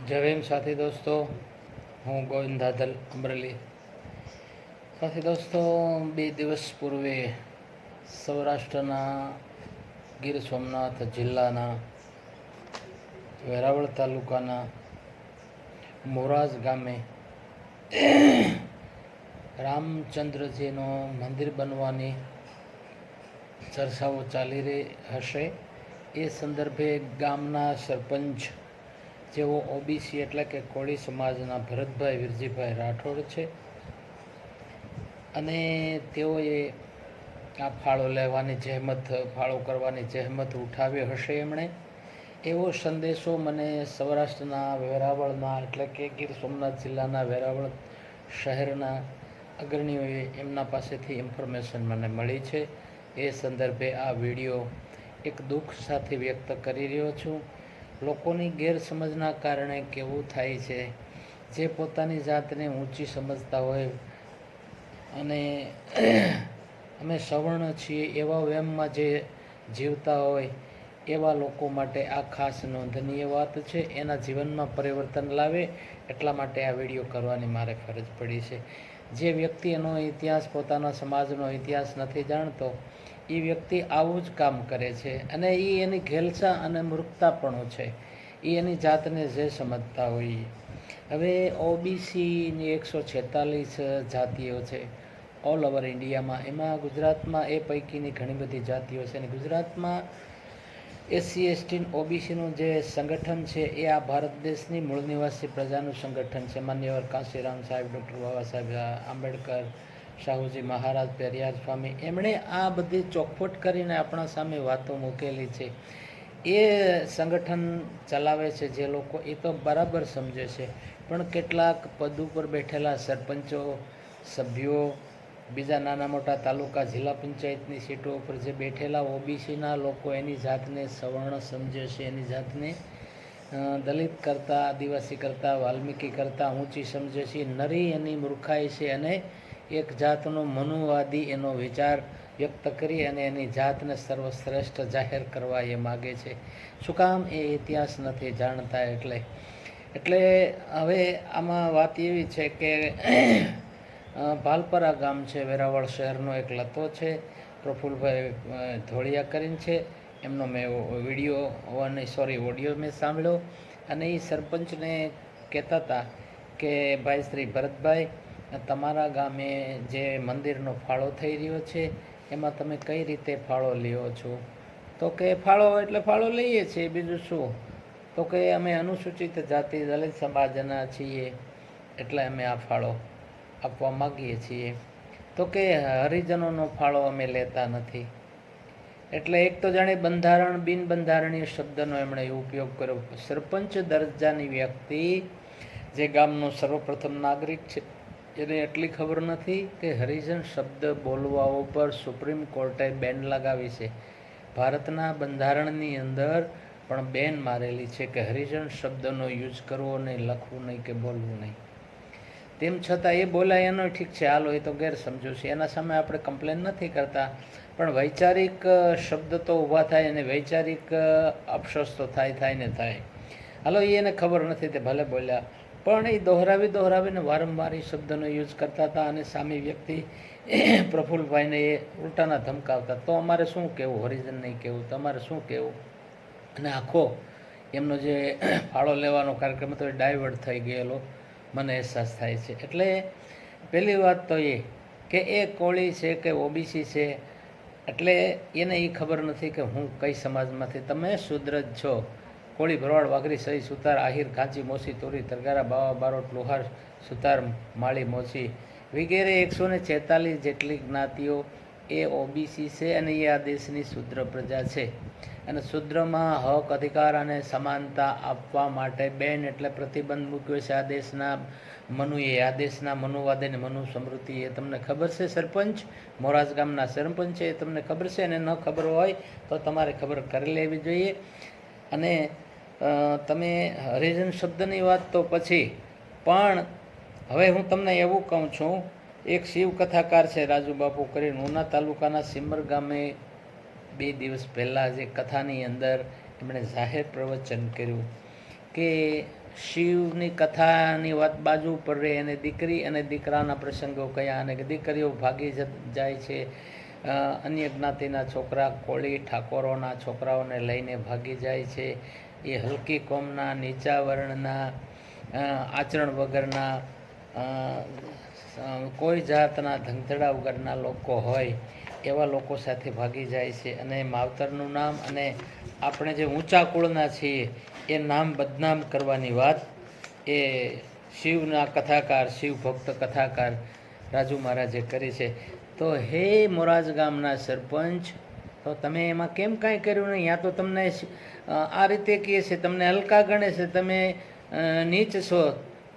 જય ભીમ સાથી દોસ્તો, હું ગોવિંદ ધાધલ અમરેલી. સાથી દોસ્તો, 2 દિવસ પૂર્વે સૌરાષ્ટ્રના ગીર સોમનાથ જિલ્લાના વેરાવળ તાલુકાના મોરાજ ગામે રામચંદ્રજીનું મંદિર બનવાની ચર્ચાઓ ચાલી રહી હશે. એ સંદર્ભે ગામના સરપંચ જેઓ ઓબીસી એટલે કે કોળી સમાજના ભરતભાઈ વિરજીભાઈ રાઠોડ છે અને તેઓએ આ ફાળો કરવાની જહેમત ઉઠાવી હશે. એમણે એવો સંદેશો મને સૌરાષ્ટ્રના વેરાવળના એટલે કે ગીર સોમનાથ જિલ્લાના વેરાવળ શહેરના અગ્રણીઓએ એમના પાસેથી ઇન્ફોર્મેશન મને મળી છે. એ સંદર્ભે આ વિડીયો એક દુઃખ સાથે વ્યક્ત કરી રહ્યો છું. લોકોની ગેરસમજના કારણે કેવું થાય છે, જે પોતાની જાતને ઊંચી સમજતા હોય અને અમે સવર્ણ છીએ એવા વેમમાં જે જીવતા હોય એવા લોકો માટે આ ખાસ નોંધનીય વાત છે. એના જીવનમાં પરિવર્તન લાવે એટલા માટે આ વિડીયો કરવાની મારે ફરજ પડી છે. જે વ્યક્તિ એનો ઇતિહાસ, પોતાના સમાજનો ઇતિહાસ નથી જાણતો, એ વ્યક્તિ આવું જ કામ કરે છે અને એ એની ઘેલછા અને મૂર્ખતાપણું છે. એ એની જાતને જે સમજતા હોય. હવે ઓબીસીની 146 જાતિઓ છે ઓલ ઓવર ઇન્ડિયામાં. એમાં ગુજરાતમાં એ પૈકીની ઘણી બધી જાતિઓ છે અને ગુજરાતમાં એસસી એસટી ઓબીસીનું જે સંગઠન છે એ આ ભારત દેશની મૂળ નિવાસી પ્રજાનું સંગઠન છે. માન્યવર કાંશીરામ સાહેબ, ડૉક્ટર બાબા સાહેબ આંબેડકર, શાહુજી મહારાજ, પેરિયાર સ્વામી, એમણે આ બધી ચોખવટ કરીને આપણા સામે વાતો મૂકેલી છે. એ સંગઠન ચલાવે છે જે લોકો, એ તો બરાબર સમજે છે, પણ કેટલાક પદ ઉપર બેઠેલા સરપંચો, સભ્યો, બીજા નાના મોટા તાલુકા, જિલ્લા પંચાયતની સીટો ઉપર જે બેઠેલા ઓબીસીના લોકો એની જાતને સવર્ણ સમજે છે, એની જાતને દલિત કરતાં, આદિવાસી કરતાં, વાલ્મીકી કરતાં ઊંચી સમજે છે. નરી એની મૂર્ખાઈ છે અને એક જાતનો મનુવાદી એનો વિચાર વ્યક્ત કરી અને એની જાતને સર્વશ્રેષ્ઠ જાહેર કરવા એ માગે છે. શું કામ? એ ઇતિહાસ નથી જાણતા. એટલે હવે આમાં વાત એવી છે કે ભાલપરા ગામ છે, વેરાવળ શહેરનો એક લતો છે, પ્રફુલભાઈ ધોળિયા કરીને છે. એમનો મેં ઓડિયો મેં સાંભળ્યો અને એ સરપંચને કહેતા હતા કે ભાઈ શ્રી ભરતભાઈ, તમારા ગામે જે મંદિરનો ફાળો થઈ રહ્યો છે એમાં તમે કઈ રીતે ફાળો લ્યો છો? તો કે ફાળો એટલે ફાળો લઈએ છીએ, બીજું શું. તો કે અમે અનુસૂચિત જાતિ દલિત સમાજના છીએ એટલે અમે આ ફાળો આપવા માગીએ છીએ. તો કે હરિજનોનો ફાળો અમે લેતા નથી. એટલે એક તો જાણે બિનબંધારણીય શબ્દનો એમણે ઉપયોગ કર્યો. સરપંચ દરજ્જાની વ્યક્તિ જે ગામનો સર્વપ્રથમ નાગરિક છે એને એટલી ખબર નથી કે હરિજન શબ્દ બોલવા ઉપર સુપ્રીમ કોર્ટે બેન લગાવી છે. ભારતના બંધારણની અંદર પણ બેન મારેલી છે કે હરિજન શબ્દનો યુઝ કરવો નહીં, લખવું નહીં કે બોલવું નહીં. તેમ છતાં એ બોલાય એનો ઠીક છે, હાલો, એ તો ગેરસમજો છે, એના સામે આપણે કમ્પ્લેન નથી કરતા, પણ વૈચારિક શબ્દ તો ઊભા થાય અને વૈચારિક અફસોસ તો થાય. હાલો, એને ખબર નથી તે ભલે બોલ્યા, પણ એ દોહરાવીને વારંવાર એ શબ્દનો યુઝ કરતા હતા અને સામે વ્યક્તિ પ્રફુલ્લભાઈને એ ઉલટાના ધમકાવતા. તો અમારે શું કહેવું? હરિજન નહીં કહેવું, તમારે શું કહેવું? અને આખો એમનો જે ફાળો લેવાનો કાર્યક્રમ હતો એ ડાયવર્ટ થઈ ગયેલો મને અહેસાસ થાય છે. એટલે પહેલી વાત તો એ કે એ કોળી છે કે ઓબીસી છે, એટલે એને એ ખબર નથી કે હું કઈ સમાજમાંથી. તમે શૂદ્ર જ છો. કોળી, ભરવાડ, વાઘરી, સહી, સુતાર, આહિર, કાંચી, મોસી, તોરી, તરગારા, બાવા, બારોટ, લુહાર, સુતાર, માળી, મોચી વગેરે 146 જેટલી જ્ઞાતિઓ એ ઓબીસી છે અને એ આ દેશની શૂદ્ર પ્રજા છે. અને શૂદ્રમાં હક, અધિકાર અને સમાનતા આપવા માટે બેન એટલે પ્રતિબંધ મૂક્યો છે આ દેશના મનુએ, આ દેશના મનુવાદ અને મનુ સમૃદ્ધિએ. તમને ખબર છે? સરપંચ મોરાજ ગામના સરપંચ છે, એ તમને ખબર છે? અને ન ખબર હોય તો તમારે ખબર કરી લેવી જોઈએ. અને તમે હરિજન શબ્દની વાત તો પછી, પણ હવે હું તમને એવું કહું છું, એક શિવ કથાકાર છે રાજુ બાપુ કરીને, ઉના તાલુકાના સિમર ગામે 2 દિવસ પહેલાં જે કથાની અંદર એમણે જાહેર પ્રવચન કર્યું કે શિવની કથાની વાત બાજુ ઉપર રહે અને દીકરી અને દીકરાના પ્રસંગો કયા અને દીકરીઓ ભાગી જાય છે, અન્ય જ્ઞાતિના છોકરા કોળી ઠાકોરોના છોકરાઓને લઈને ભાગી જાય છે. એ હલકી કોમના નીચા વર્ણના આચરણ વગરના કોઈ જાતના ધંધડા વગરના લોકો હોય એવા લોકો સાથે ભાગી જાય છે. અને માવતરનું નામ અને આપણે જે ઊંચા કુળના છીએ એ નામ બદનામ કરવાની વાત એ શિવના કથાકાર શિવ ભક્ત કથાકાર રાજુ મહારાજે કરી છે. તો હે મોરાજ ગામના સરપંચ, તો તમે એમાં કેમ કાંઈ કર્યું નહીં? યા તો તમને આ રીતે કહે છે, તમને હલકા ગણે છે, તમે નીચ છો,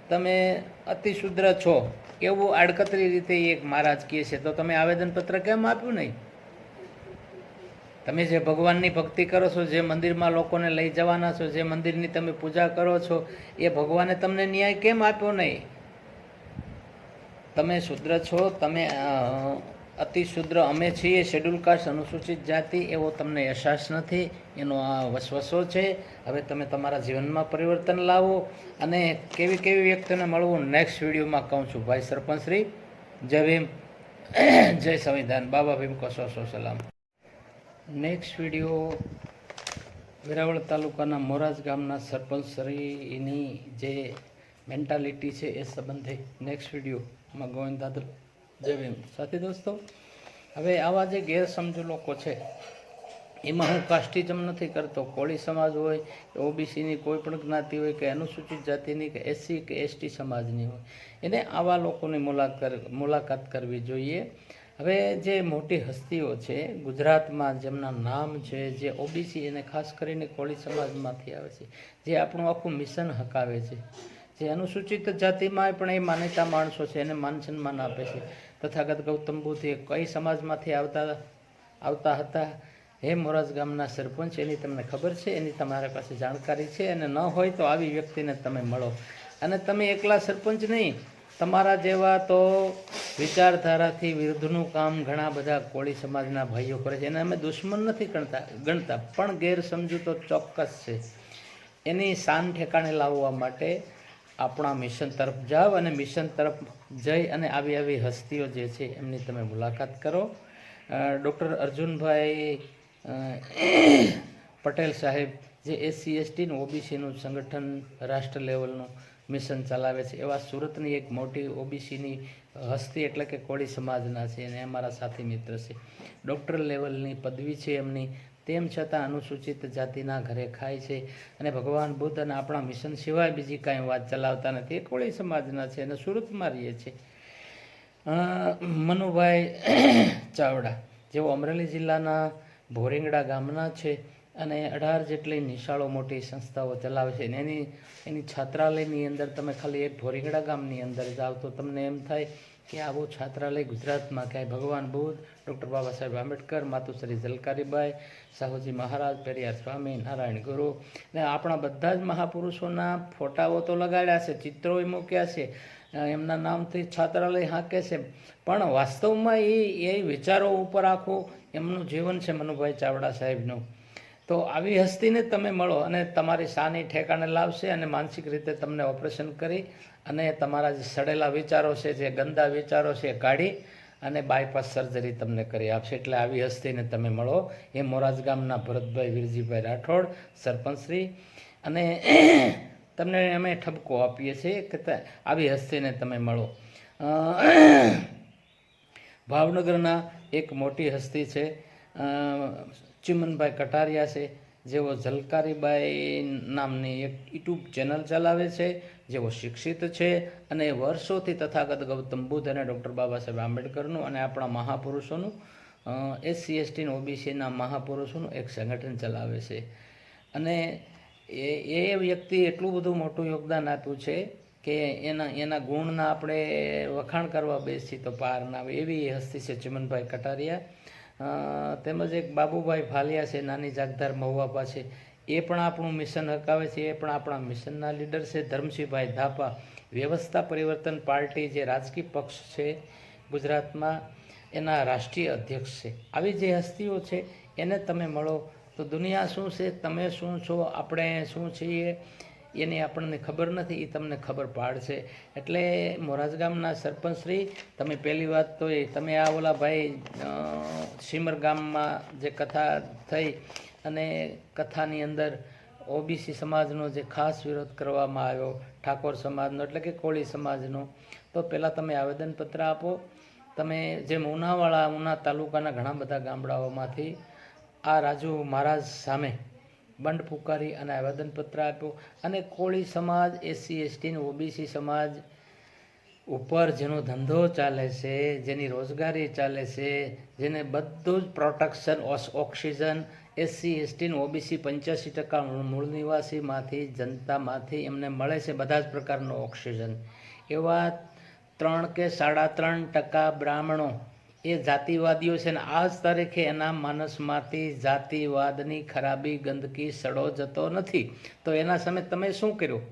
તમે અતિશુદ્ર છો, એવું આડકતરી રીતે એક મહારાજ કહે છે. તો તમે આવેદનપત્ર કેમ આપ્યું નહીં? તમે જે ભગવાનની ભક્તિ કરો છો, જે મંદિરમાં લોકોને લઈ જવાના છો, જે મંદિરની તમે પૂજા કરો છો, એ ભગવાને તમને ન્યાય કેમ આપ્યો નહીં? તમે શુદ્ર છો, તમે અતિશુદ્ર અમે છીએ શેડ્યુલ કાસ્ટ અનુસૂચિત જાતિ, એવો તમને અહેસાસ નથી, એનો આ વસવસો છે. હવે તમે તમારા જીવનમાં પરિવર્તન લાવો અને કેવી કેવી વ્યક્તિને મળવું નેક્સ્ટ વિડીયોમાં કહું છું. ભાઈ સરપંચ શ્રી, જય ભીમ, જય સંવિધાન, બાબા ભીમ કો સો સલામ. નેક્સ્ટ વિડીયો વેરાવળ તાલુકાના મોરાજ ગામના સરપંચ શ્રીની જે મેન્ટાલિટી છે એ સંબંધે નેક્સ્ટ વિડીયોમાં ગોવિંદ દાદર, જય ભીમ. સાથી દોસ્તો, હવે આવા જે ગેરસમજુ લોકો છે એમાં હું કાસ્ટિઝમ નથી કરતો. કોળી સમાજ હોય કે ઓબીસીની કોઈ પણ જ્ઞાતિ હોય કે અનુસૂચિત જાતિની કે એસસી કે એસટી સમાજની હોય, એને આવા લોકોની મુલાકાત કરવી જોઈએ. હવે જે મોટી હસ્તીઓ છે ગુજરાતમાં જેમના નામ છે, જે ઓબીસી અને ખાસ કરીને કોળી સમાજમાંથી આવે છે, જે આપણું આખું મિશન હકાવે છે, જે અનુસૂચિત જાતિમાં પણ એ માન્યતા માણસો છે, એને માન સન્માન આપે છે. તથાગત ગૌતમ બુદ્ધ એ કઈ સમાજમાંથી આવતા હતા? હે મોરાજ ગામના સરપંચ, એની તમને ખબર છે? એની તમારા પાસે જાણકારી છે? અને ન હોય તો આવી વ્યક્તિને તમે મળો. અને તમે એકલા સરપંચ નહીં, તમારા જેવા તો વિચારધારાથી વિરુદ્ધનું કામ ઘણા બધા કોળી સમાજના ભાઈઓ કરે છે. એને અમે દુશ્મન નથી ગણતા, પણ ગેરસમજુ તો ચોક્કસ છે. એની શાન ઠેકાણે લાવવા માટે આપણા મિશન તરફ જાઓ અને મિશન તરફ જઈ અને આવી હસ્તીઓ જે છે એમની તમે મુલાકાત કરો. ડૉક્ટર અર્જુનભાઈ પટેલ સાહેબ જે એસસી એસટીનું ઓબીસીનું સંગઠન રાષ્ટ્ર લેવલનું મિશન ચલાવે છે, એવા સુરતની એક મોટી ઓબીસીની હસ્તી એટલે કે કોળી સમાજના છે અને અમારા સાથી મિત્ર છે. ડૉક્ટર લેવલની પદવી છે એમની, તેમ છતાં અનુસૂચિત જાતિના ઘરે ખાય છે અને ભગવાન બુદ્ધ અને આપણા મિશન સિવાય બીજી કાંઈ વાત ચલાવતા નથી. એ કોળી સમાજના છે અને સુરતમાં રહીએ છે. મનુભાઈ ચાવડા જેઓ અમરેલી જિલ્લાના ભોરિંગડા ગામના છે અને 18 જેટલી નિશાળો મોટી સંસ્થાઓ ચલાવે છે. અને એની છાત્રાલયની અંદર તમે ખાલી એક ભોરિંગડા ગામની અંદર જાઓ તો તમને એમ થાય કે આવું છાત્રાલય ગુજરાતમાં ક્યાંય ભગવાન બુદ્ધ, ડૉક્ટર બાબા સાહેબ આંબેડકર, માતુશ્રી ઝલકારીબાઈ, સાહુજી મહારાજ, પેરિયાર સ્વામી, નારાયણ ગુરુ ને આપણા બધા જ મહાપુરુષોના ફોટાઓ તો લગાડ્યા છે, ચિત્રોય મૂક્યા છે, એમના નામથી છાત્રાલય હાંકે છે, પણ વાસ્તવમાં એ વિચારો ઉપર આખું એમનું જીવન છે મનુભાઈ ચાવડા સાહેબનું. તો આવી હસ્તીને તમે મળો અને તમારી શાની ઠેકાણે લાવશે અને માનસિક રીતે તમને ઓપરેશન કરી અને તમારા જે સડેલા વિચારો છે, જે ગંદા વિચારો છે કાઢી અને બાયપાસ સર્જરી તમને કરી આપશે. એટલે આવી હસ્તીને તમે મળો. એ મોરાજ ગામના ભરતભાઈ વીરજીભાઈ રાઠોડ સરપંચશ્રી, અને તમને અમે ઠપકો આપીએ છીએ કે આવી હસ્તીને તમે મળો. ભાવનગરના એક મોટી હસ્તી છે ચિમનભાઈ કટારિયા છે, જેઓ ઝલકારીબાઈ નામની એક યુટ્યુબ ચેનલ ચલાવે છે, જેઓ શિક્ષિત છે અને વર્ષોથી તથાગત ગૌતમ બુદ્ધ અને ડૉક્ટર બાબા સાહેબ આંબેડકરનું અને આપણા મહાપુરુષોનું એસસી એસટી ઓબીસીના મહાપુરુષોનું એક સંગઠન ચલાવે છે. અને એ વ્યક્તિ એટલું બધું મોટું યોગદાન આપ્યું છે કે એના ગુણના આપણે વખાણ કરવા બેસી તો પાર ના આવે, એવી હસ્તી છે ચિમનભાઈ કટારિયા. તેમજ એક બાબુભાઈ ફાલિયા છે, નાની જાગદાર મહુવા છે, એ પણ આપણું મિશન હકાવે છે, એ પણ આપણા મિશનના લીડર છે. ધર્મસિંહભાઈ ધાપા વ્યવસ્થા પરિવર્તન પાર્ટી જે રાજકીય પક્ષ છે ગુજરાતમાં, એના રાષ્ટ્રીય અધ્યક્ષ છે. આવી જે હસ્તીઓ છે એને તમે મળો તો દુનિયા શું છે, તમે શું છો, આપણે શું છીએ, એની આપણને ખબર નથી, એ તમને ખબર પાડશે. એટલે મોરાજ ગામના સરપંચશ્રી, તમે પહેલી વાત તો એ તમે આ ઓલા ભાઈ સીમર ગામમાં જે કથા થઈ અને કથાની અંદર ઓબીસી સમાજનો જે ખાસ વિરોધ કરવામાં આવ્યો, ઠાકોર સમાજનો એટલે કે કોળી સમાજનો, તો પહેલાં તમે આવેદનપત્ર આપો. તમે જેમ ઉના તાલુકાના ઘણા બધા ગામડાઓમાંથી આ રાજુ મહારાજ સામે બંડ પુકારી અને આવેદનપત્ર આપ્યું. અને કોળી સમાજ, એસસી એસટી અને ઓબીસી સમાજ ઉપર જેનો ધંધો ચાલે છે, જેની રોજગારી ચાલે છે, જેને બધું જ પ્રોટેક્શન, ઓક્સિજન, એસસી એસટી અને ઓબીસી 85% મૂળ નિવાસીમાંથી, જનતામાંથી એમને મળે છે બધા જ પ્રકારનો ઓક્સિજન. એવા 3 કે 3.5% બ્રાહ્મણો એ જાતિવાદીઓ છે, ને આ જ તારીખે એના માનસમાંથી જાતિવાદની ખરાબી, ગંદકી, સડો જતો નથી. તો એના સામે તમે શું કર્યું?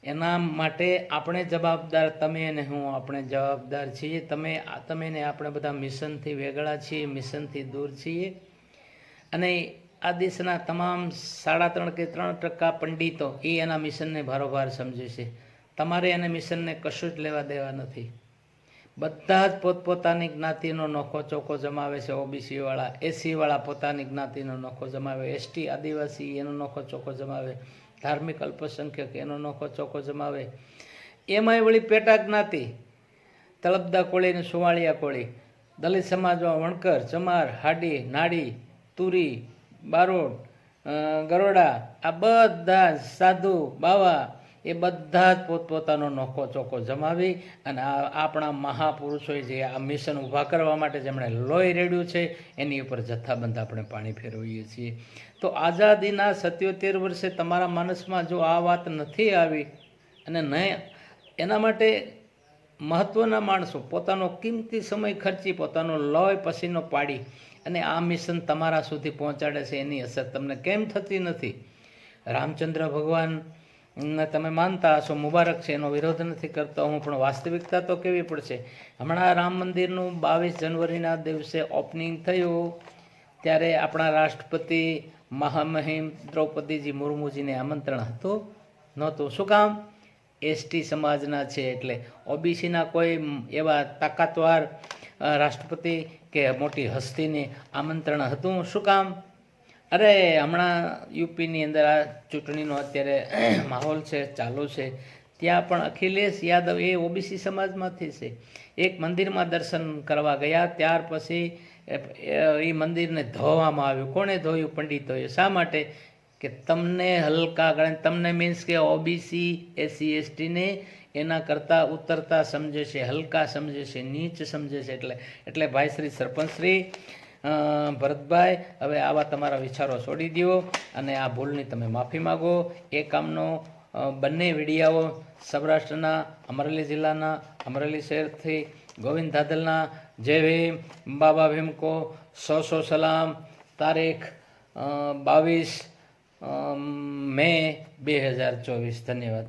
એના માટે આપણે જવાબદાર, તમે અને હું આપણે જવાબદાર છીએ. તમે ને આપણે બધા મિશનથી વેગળા છીએ, મિશનથી દૂર છીએ. અને આ દેશના તમામ 3.5 કે 3% પંડિતો એ એના મિશનને ભારોભાર સમજે છે. તમારે એને મિશનને કશું જ લેવા દેવા નથી. બધા જ પોતપોતાની જ્ઞાતિનો નોખો ચોખ્ખો જમાવે છે. ઓબીસી વાળા, એસસી વાળા પોતાની જ્ઞાતિનો નોખો જમાવે, એસટી આદિવાસી એનો નોખો ચોખ્ખો જમાવે, ધાર્મિક અલ્પસંખ્યક એનો નોખો ચોખ્ખો જમાવે. એમાંય વળી પેટા જ્ઞાતિ, તળપદા કોળી અને સુવાળિયા કોળી, દલિત સમાજમાં વણકર, ચમાર, હાડી, નાડી, તુરી, બારોડ, ગરોડા, આ બધા સાધુ, બાવા એ બધા જ પોતપોતાનો નોખો ચોખ્ખો જમાવી અને આપણા મહાપુરુષોએ જે આ મિશન ઊભા કરવા માટે જેમણે લોહી રેડ્યું છે એની ઉપર જથ્થાબંધ આપણે પાણી ફેરવીએ છીએ. તો આઝાદીના 77 વર્ષે તમારા માનસમાં જો આ વાત નથી આવી અને નહીં, એના માટે મહત્ત્વના માણસો પોતાનો કિંમતી સમય ખર્ચી, પોતાનો લોહી પસીનો પાડી અને આ મિશન તમારા સુધી પહોંચાડે છે, એની અસર તમને કેમ થતી નથી? રામચંદ્ર ભગવાન તમે માનતા હશો, મુબારક છે, એનો વિરોધ નથી કરતો હું, પણ વાસ્તવિકતા તો કેવી પડશે. હમણાં રામ મંદિરનું 22 જનવરીના દિવસે ઓપનિંગ થયું ત્યારે આપણા રાષ્ટ્રપતિ મહામહિમ દ્રૌપદીજી મુર્મુજીને આમંત્રણ હતું? નહોતું. શું કામ? એસટી સમાજના છે એટલે. ઓબીસીના કોઈ એવા તાકાતવાર રાષ્ટ્રપતિ કે મોટી હસ્તીને આમંત્રણ હતું? શું કામ? અરે હમણાં યુપીની અંદર આ ચૂંટણીનો અત્યારે માહોલ છે, ચાલુ છે, ત્યાં પણ અખિલેશ યાદવ એ ઓબીસી સમાજમાંથી છે. એક મંદિરમાં દર્શન કરવા ગયા, ત્યાર પછી એ મંદિરને ધોવામાં આવ્યું. કોણે ધોયું? પંડિતોએ. શા માટે? કે તમને હલકા ગણે, તમને મીન્સ કે ઓબીસી, એસસી એસટીને એના કરતાં ઉતરતા સમજે છે, હલકા સમજે છે, નીચ સમજે છે. એટલે ભાઈ શ્રી સરપંચશ્રી ભરતભાઈ, હવે આવા તમારા વિચારો છોડી દો અને આ ભૂલની તમે માફી માગો. એ કામનો બંને વિડીયાઓ સૌરાષ્ટ્રના, અમરેલી જિલ્લાના, અમરેલી શહેરથી ગોવિંદ ધાદલના જય ભીમ, બાબા ભીમકો, 100 સલામ. તારીખ 22 મે 2024. ધન્યવાદ.